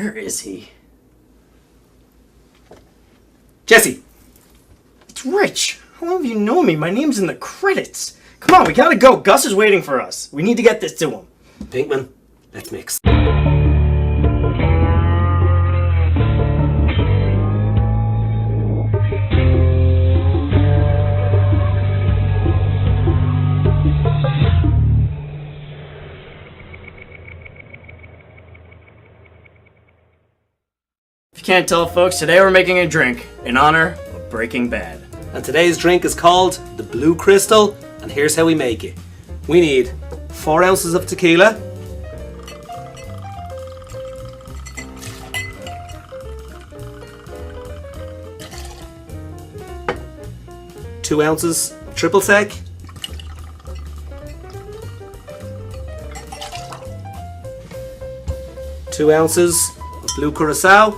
Where is he? Jesse! It's Rich! How long have you known me? My name's in the credits. Come on, we gotta go. Gus is waiting for us. We need to get this to him. Pinkman, let's mix. If you can't tell, folks, today we're making a drink in honor of Breaking Bad. And today's drink is called the Blue Crystal, and here's how we make it. We need 4 ounces of tequila, two ounces of triple sec, 2 ounces of blue curacao.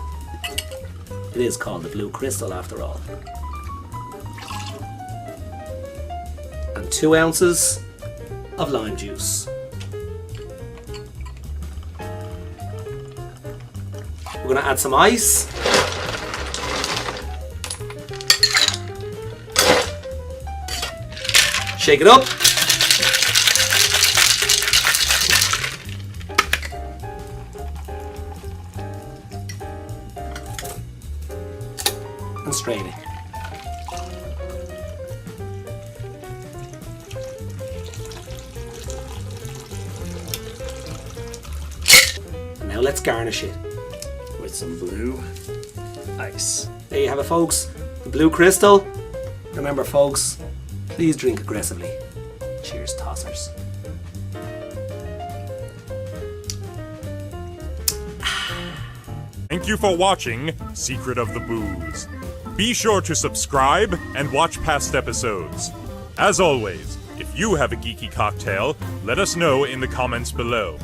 It is called the Blue Crystal after all. And 2 ounces of lime juice. We're going to add some ice. Shake it up. And strain it. And now let's garnish it With some blue ice. There you have it, folks. The Blue Crystal. Remember, folks, please drink aggressively. Cheers, tossers. Thank you for watching Secret of the Booze. Be sure to subscribe and watch past episodes. As always, if you have a geeky cocktail, let us know in the comments below.